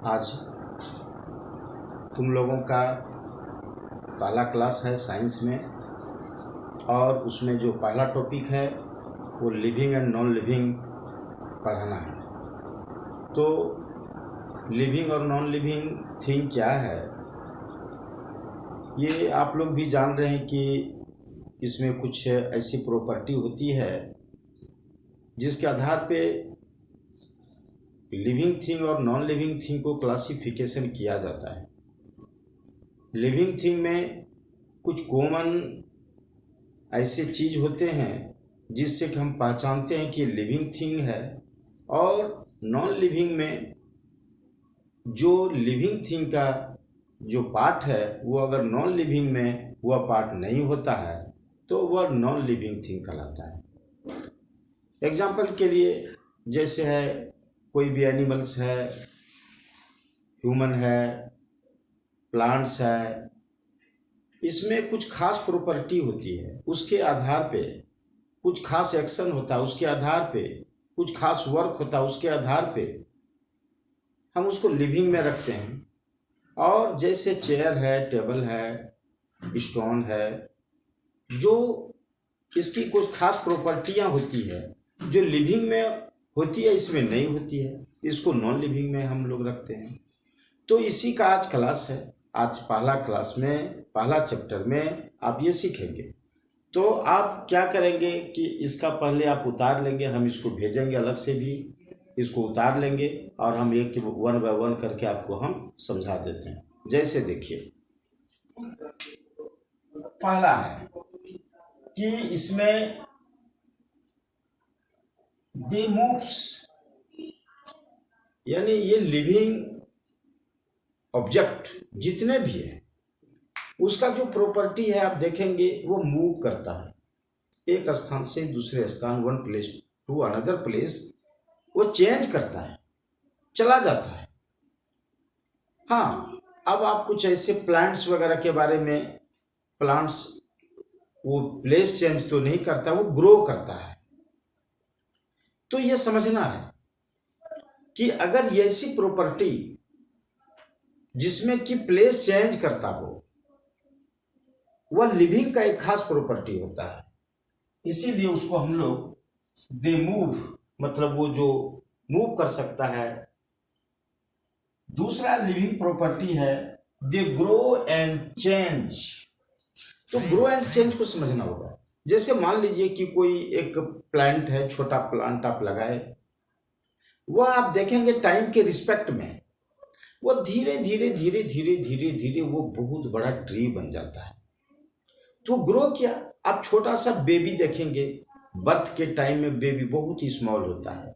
आज तुम लोगों का पहला क्लास है साइंस में, और उसमें जो पहला टॉपिक है वो लिविंग एंड नॉन लिविंग पढ़ाना है। तो लिविंग और नॉन लिविंग थिंग क्या है, ये आप लोग भी जान रहे हैं कि इसमें कुछ ऐसी प्रॉपर्टी होती है जिसके आधार पे लिविंग थिंग और नॉन लिविंग थिंग को क्लासिफिकेशन किया जाता है। लिविंग थिंग में कुछ कॉमन ऐसे चीज़ होते हैं जिससे कि हम पहचानते हैं कि लिविंग थिंग है, और नॉन लिविंग में जो लिविंग थिंग का जो पार्ट है वो अगर नॉन लिविंग में वह पार्ट नहीं होता है तो वह नॉन लिविंग थिंग कहलाता है। एग्जाम्पल के लिए जैसे है कोई भी एनिमल्स है, ह्यूमन है, प्लांट्स है, इसमें कुछ खास प्रॉपर्टी होती है, उसके आधार पे कुछ खास एक्शन होता है, उसके आधार पे कुछ खास वर्क होता है, उसके आधार पे हम उसको लिविंग में रखते हैं। और जैसे चेयर है, टेबल है, स्टोन है, जो इसकी कुछ खास प्रॉपर्टियां होती है जो लिविंग में होती है इसमें नहीं होती है, इसको नॉन लिविंग में हम लोग रखते हैं। तो इसी का आज क्लास है। आज पहला क्लास में पहला चैप्टर में आप ये सीखेंगे। तो आप क्या करेंगे कि इसका पहले आप उतार लेंगे, हम इसको भेजेंगे अलग से भी, इसको उतार लेंगे और हम एक वन बाय वन करके आपको हम समझा देते हैं। जैसे देखिए पहला है कि इसमें दे मूव्स, यानी ये लिविंग ऑब्जेक्ट जितने भी है उसका जो प्रॉपर्टी है आप देखेंगे वो मूव करता है एक स्थान से दूसरे स्थान, one place to another place, वो चेंज करता है, चला जाता है। हाँ, अब आप कुछ ऐसे प्लांट्स वगैरह के बारे में, प्लांट्स वो प्लेस चेंज तो नहीं करता, वो ग्रो करता है। तो ये समझना है कि अगर ये ऐसी प्रॉपर्टी जिसमें कि प्लेस चेंज करता हो, वह लिविंग का एक खास प्रॉपर्टी होता है, इसीलिए उसको हम लोग दे मूव, मतलब वो जो मूव कर सकता है। दूसरा लिविंग प्रॉपर्टी है दे ग्रो एंड चेंज। तो ग्रो एंड चेंज को समझना होगा। जैसे मान लीजिए कि कोई एक प्लांट है, छोटा प्लांट आप लगाए, वह आप देखेंगे टाइम के रिस्पेक्ट में वो धीरे धीरे धीरे धीरे धीरे धीरे वो बहुत बड़ा ट्री बन जाता है। तो ग्रो क्या, आप छोटा सा बेबी देखेंगे, बर्थ के टाइम में बेबी बहुत ही स्मॉल होता है,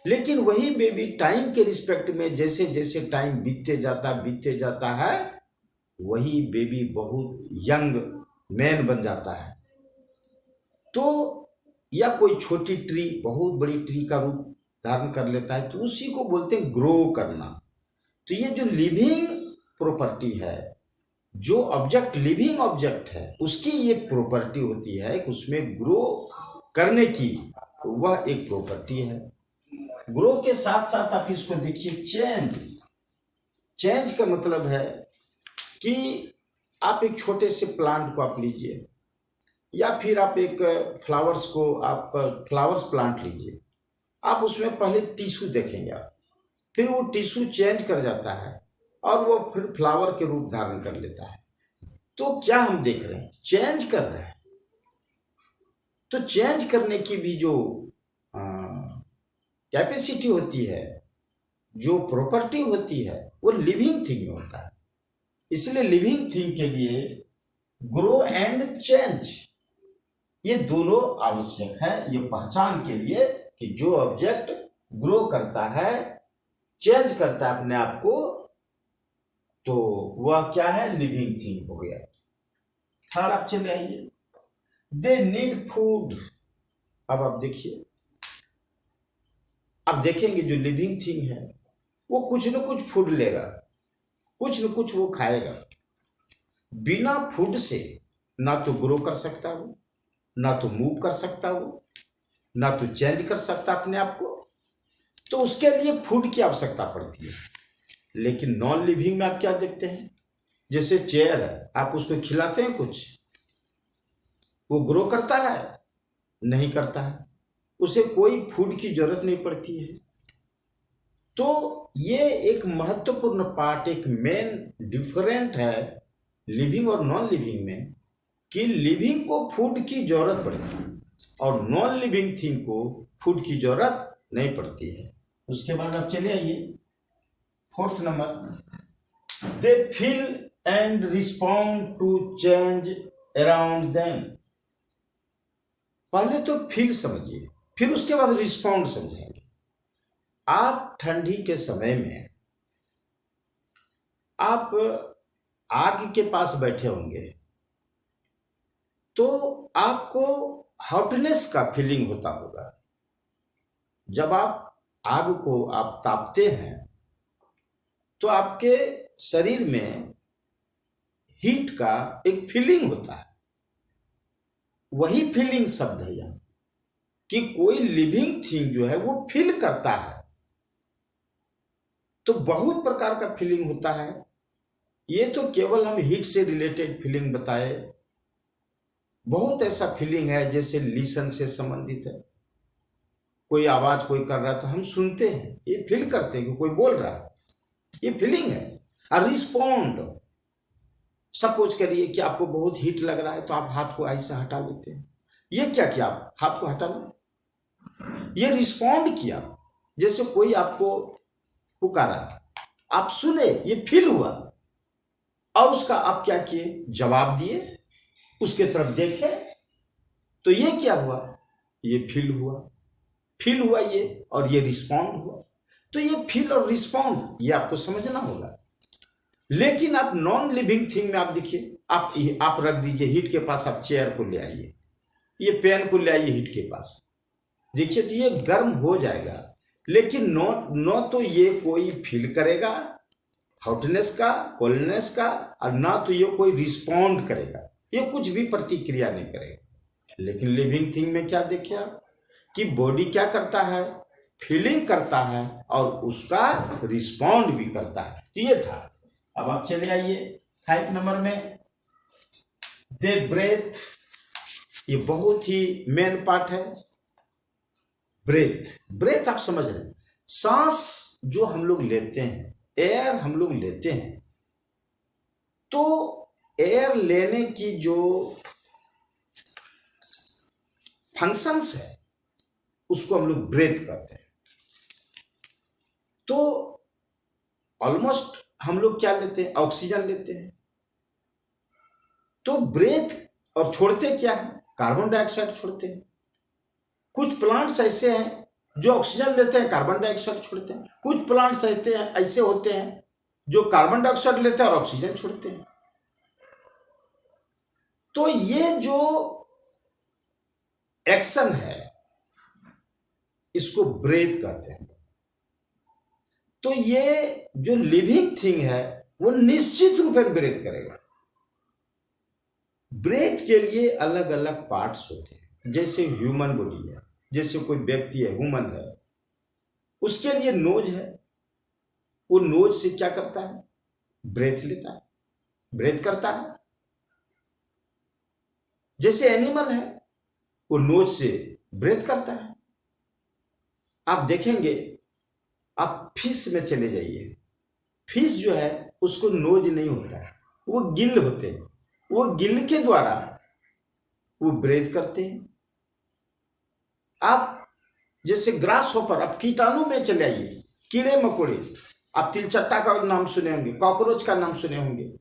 लेकिन वही बेबी टाइम के रिस्पेक्ट में जैसे जैसे टाइम बीतते जाता है वही बेबी बहुत यंग मैन बन जाता है। तो या कोई छोटी ट्री बहुत बड़ी ट्री का रूप धारण कर लेता है, तो उसी को बोलते हैं ग्रो करना। तो ये जो लिविंग प्रॉपर्टी है, जो ऑब्जेक्ट लिविंग ऑब्जेक्ट है, उसकी ये प्रॉपर्टी होती है कि उसमें ग्रो करने की वह एक प्रॉपर्टी है। ग्रो के साथ साथ आप इसको देखिए चेंज। चेंज का मतलब है कि आप एक छोटे से प्लांट को आप लीजिए, या फिर आप एक फ्लावर्स को, आप फ्लावर्स प्लांट लीजिए, आप उसमें पहले टिश्यू देखेंगे आप, फिर वो टिश्यू चेंज कर जाता है और वो फिर फ्लावर के रूप धारण कर लेता है। तो क्या हम देख रहे हैं, चेंज कर रहे हैं। तो चेंज करने की भी जो कैपेसिटी होती है, जो प्रॉपर्टी होती है, वो लिविंग थिंग में होता है। इसलिए लिविंग थिंग के लिए ग्रो एंड चेंज ये दोनों आवश्यक है, ये पहचान के लिए कि जो ऑब्जेक्ट ग्रो करता है, चेंज करता है अपने आप को, तो वह क्या है, लिविंग थिंग हो गया। थर्ड आप चले आइए, दे नीड फूड। अब आप देखिए, आप देखेंगे जो लिविंग थिंग है वो कुछ न कुछ फूड लेगा, कुछ न कुछ वो खाएगा। बिना फूड से ना तो ग्रो कर सकता वो, ना तो मूव कर सकता वो, ना तो चेंज कर सकता अपने आप को। तो उसके लिए फूड की आवश्यकता पड़ती है। लेकिन नॉन लिविंग में आप क्या देखते हैं, जैसे चेयर है, आप उसको खिलाते हैं कुछ, वो ग्रो करता है? नहीं करता है, उसे कोई फूड की जरूरत नहीं पड़ती है। तो ये एक महत्वपूर्ण पार्ट, एक मेन डिफरेंट है लिविंग और नॉन लिविंग में, कि लिविंग को फूड की जरूरत पड़ती है और नॉन लिविंग थिंग को फूड की जरूरत नहीं पड़ती है। उसके बाद आप चले आइए 4th number, they feel and respond to change around them. पहले तो फील समझिए, फिर उसके बाद रिस्पॉन्ड समझेंगे। आप ठंडी के समय में आप आग के पास बैठे होंगे तो आपको हॉटनेस का फीलिंग होता होगा। जब आप आग को आप तापते हैं तो आपके शरीर में हीट का एक फीलिंग होता है। वही फीलिंग शब्द है यहाँ, कि कोई लिविंग थिंग जो है वो फील करता है। तो बहुत प्रकार का फीलिंग होता है। ये तो केवल हम हीट से रिलेटेड फीलिंग बताए, बहुत ऐसा फीलिंग है जैसे लिसन से संबंधित है। कोई आवाज कोई कर रहा है तो हम सुनते हैं, ये फील करते हैं कि कोई बोल रहा है, ये फीलिंग है। और रिस्पॉन्ड, सपोज करिए कि आपको बहुत हीट लग रहा है तो आप हाथ को ऐसे हटा लेते हैं। ये क्या किया, आप हाथ को हटा लो, ये रिस्पॉन्ड किया। जैसे कोई आपको पुकारा, आप सुने, ये फील हुआ, और उसका आप क्या किए, जवाब दिए, उसके तरफ देखे, तो ये क्या हुआ, ये फील हुआ, फील हुआ ये, और ये रिस्पॉन्ड हुआ। तो ये फील और रिस्पॉन्ड ये आपको समझना होगा। लेकिन आप नॉन लिविंग थिंग में आप देखिए, आप रख दीजिए हीट के पास, आप चेयर को ले आइए, ये पेन को ले आइए हीट के पास, देखिए तो ये गर्म हो जाएगा, लेकिन नो तो ये कोई फील करेगा हॉटनेस का, कोल्डनेस का, और ना तो ये कोई रिस्पॉन्ड करेगा, ये कुछ भी प्रतिक्रिया नहीं करेगा। लेकिन लिविंग थिंग में क्या देखिए आप, कि बॉडी क्या करता है, फीलिंग करता है और उसका रिस्पॉन्ड भी करता है। ये था। अब आप चले आइए 5 नंबर में, दे ब्रेथ। ये बहुत ही मेन पार्ट है, ब्रेथ। ब्रेथ आप समझ रहे हैं, सांस जो हम लोग लेते हैं, एयर हम लोग लेते हैं, तो एयर लेने की जो फंक्शंस है उसको हम लोग ब्रेथ करते हैं। तो ऑलमोस्ट हम लोग क्या लेते हैं, ऑक्सीजन लेते हैं। तो ब्रेथ और छोड़ते क्या है, कार्बन डाइऑक्साइड छोड़ते हैं। कुछ प्लांट्स ऐसे हैं जो ऑक्सीजन लेते हैं, कार्बन डाइऑक्साइड छोड़ते हैं। कुछ प्लांट्स ऐसे होते हैं जो कार्बन डाइऑक्साइड लेते हैं और ऑक्सीजन छोड़ते हैं। तो ये जो एक्शन है इसको ब्रेथ कहते हैं। तो ये जो लिविंग थिंग है वो निश्चित रूप में ब्रेथ करेगा। ब्रेथ के लिए अलग अलग पार्ट्स होते हैं, जैसे ह्यूमन बॉडी है, जैसे कोई व्यक्ति है, ह्यूमन है, उसके लिए नोज है, वो नोज से क्या करता है, ब्रेथ लेता है, ब्रेथ करता है। जैसे एनिमल है, वो नोज से ब्रेथ करता है। आप देखेंगे, आप फिश में चले जाइए, फिश जो है उसको नोज नहीं होता है, वो गिल होते हैं, वो गिल के द्वारा वो ब्रेथ करते हैं। आप जैसे ग्रास हॉपर, आप कीटाणु में चले आइए, कीड़े मकोड़े, आप तिलचट्टा का नाम सुने होंगे, कॉकरोच का नाम सुने होंगे।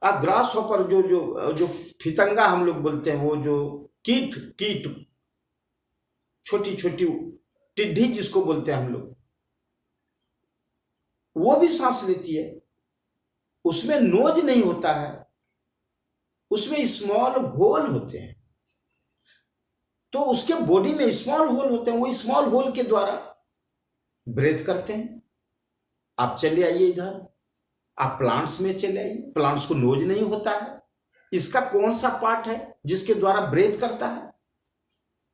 आप ग्रास हॉपर जो जो जो फितंगा हम लोग बोलते हैं, वो जो कीट छोटी छोटी टिड्डी जिसको बोलते हैं हम लोग, वो भी सांस लेती है। उसमें नोज नहीं होता है, उसमें स्मॉल होल होते हैं। तो उसके बॉडी में स्मॉल होल होते हैं, वो स्मॉल होल के द्वारा ब्रेथ करते हैं। आप चले आइए इधर, आप प्लांट्स में चले आइए, प्लांट्स को नोज नहीं होता है। इसका कौन सा पार्ट है जिसके द्वारा ब्रेथ करता है,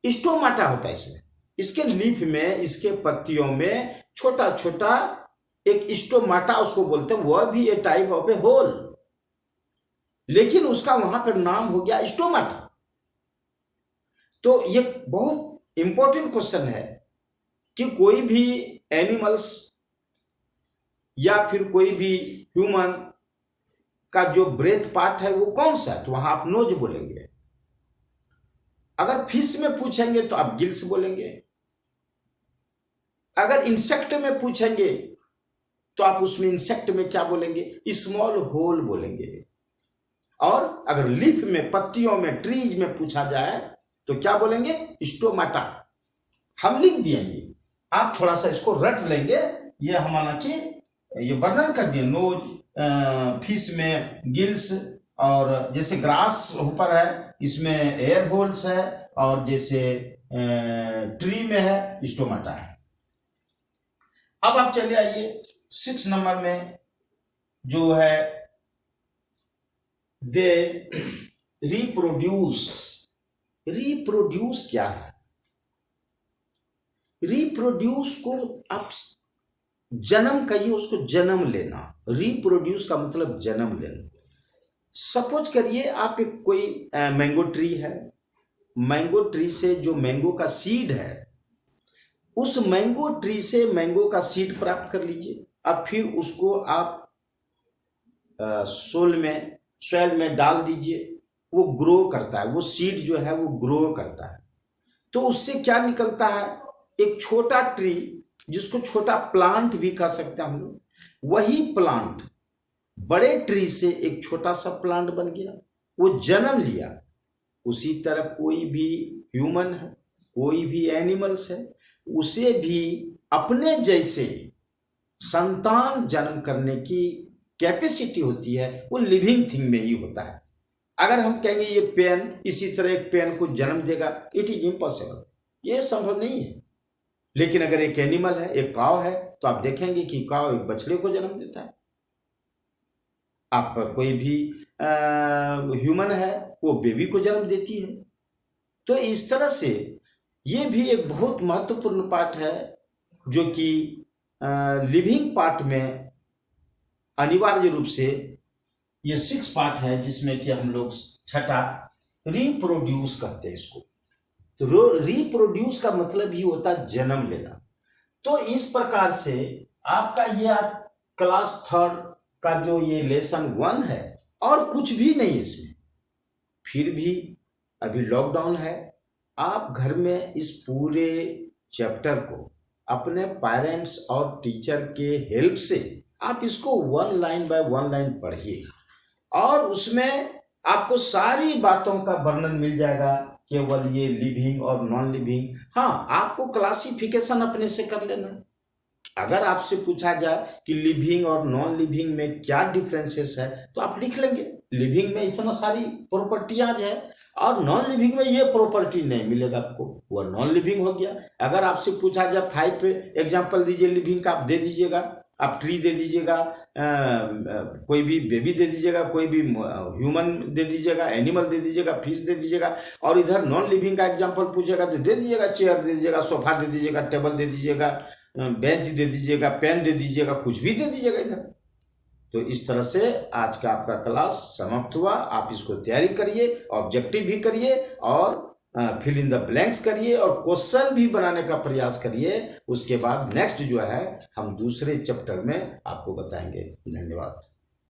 स्टोमाटा होता है इसमें। इसके लीफ में, इसके पत्तियों में छोटा छोटा एक स्टोमाटा उसको बोलते हैं, वह भी ए टाइप ऑफ ए होल, लेकिन उसका वहां पर नाम हो गया स्टोमाटा। तो ये बहुत इंपॉर्टेंट क्वेश्चन है कि कोई भी एनिमल्स या फिर कोई भी ह्यूमन का जो ब्रेथ पार्ट है वो कौन सा है, तो वहां आप नोज बोलेंगे। अगर फिश में पूछेंगे तो आप गिल्स बोलेंगे। अगर इंसेक्ट में पूछेंगे तो आप उसमें इंसेक्ट में क्या बोलेंगे, स्मॉल होल बोलेंगे। और अगर लीफ में, पत्तियों में, ट्रीज में पूछा जाए तो क्या बोलेंगे, स्टोमाटा। हम लिख दिए, ये आप थोड़ा सा इसको रट लेंगे। ये हमारा कि ये वर्णन कर दिए, नोज, फिश में गिल्स, और जैसे ग्रास ऊपर है इसमें एयर होल्स है, और जैसे ट्री में है स्टोमाटा है। अब आप चलिए आइए 6 नंबर में जो है दे रिप्रोड्यूस। रिप्रोड्यूस क्या है? रिप्रोड्यूस को आप जन्म कहिए, उसको जन्म लेना। रिप्रोड्यूस का मतलब जन्म लेना। सपोज करिए आप एक कोई मैंगो ट्री है, मैंगो ट्री से जो मैंगो का सीड है, उस मैंगो ट्री से मैंगो का सीड प्राप्त कर लीजिए। अब फिर उसको आप सोइल में डाल दीजिए, वो ग्रो करता है, वो सीड जो है वो ग्रो करता है। तो उससे क्या निकलता है, एक छोटा ट्री, जिसको छोटा प्लांट भी कह सकते हैं हम लोग। वही प्लांट बड़े ट्री से एक छोटा सा प्लांट बन गया, वो जन्म लिया। उसी तरह कोई भी ह्यूमन है, कोई भी एनिमल्स है, उसे भी अपने जैसे संतान जन्म करने की कैपेसिटी होती है। वो लिविंग थिंग में ही होता है। अगर हम कहेंगे ये पेन इसी तरह एक पेन को जन्म देगा, इट इज इम्पॉसिबल, ये संभव नहीं है। लेकिन अगर एक एनिमल है, एक काव है, तो आप देखेंगे कि काव एक बछड़े को जन्म देता है। आप कोई भी ह्यूमन है, वो बेबी को जन्म देती है। तो इस तरह से ये भी एक बहुत महत्वपूर्ण पार्ट है, जो कि लिविंग पार्ट में अनिवार्य रूप से ये 6 पार्ट है, जिसमें कि हम लोग छठा रिप्रोड्यूस कहते हैं इसको। तो रिप्रोड्यूस का मतलब ही होता है जन्म लेना। तो इस प्रकार से आपका ये क्लास 3 का जो ये लेसन 1 है, और कुछ भी नहीं है इसमें। फिर भी अभी लॉकडाउन है, आप घर में इस पूरे चैप्टर को अपने पेरेंट्स और टीचर के हेल्प से आप इसको 1 लाइन बाय 1 लाइन पढ़िए, और उसमें आपको सारी बातों का वर्णन मिल जाएगा, केवल ये लिविंग और नॉन लिविंग। हाँ, आपको क्लासिफिकेशन अपने से कर लेना। अगर आपसे पूछा जाए कि लिविंग और नॉन लिविंग में क्या डिफरेंसेस है, तो आप लिख लेंगे लिविंग में इतना सारी प्रॉपर्टियां है, और नॉन लिविंग में ये प्रॉपर्टी नहीं मिलेगा आपको, वो नॉन लिविंग हो गया। अगर आपसे पूछा जाए 5 एग्जाम्पल दीजिए लिविंग का, आप दे दीजिएगा, आप ट्री दे दीजिएगा, कोई भी बेबी दे दीजिएगा, कोई भी ह्यूमन दे दीजिएगा, एनिमल दे दीजिएगा, फिश दे दीजिएगा। और इधर नॉन लिविंग का एग्जाम्पल पूछेगा तो दे दीजिएगा, चेयर दे दीजिएगा, सोफा दे दीजिएगा, टेबल दे दीजिएगा, बेंच दे दीजिएगा, पेन दे दीजिएगा, कुछ भी दे दीजिएगा इधर। तो इस तरह से आज का आपका क्लास समाप्त हुआ। आप इसको तैयारी करिए, ऑब्जेक्टिव भी करिए, और फिल इन द ब्लैंक्स करिए, और क्वेश्चन भी बनाने का प्रयास करिए। उसके बाद नेक्स्ट जो है हम दूसरे चैप्टर में आपको बताएंगे। धन्यवाद।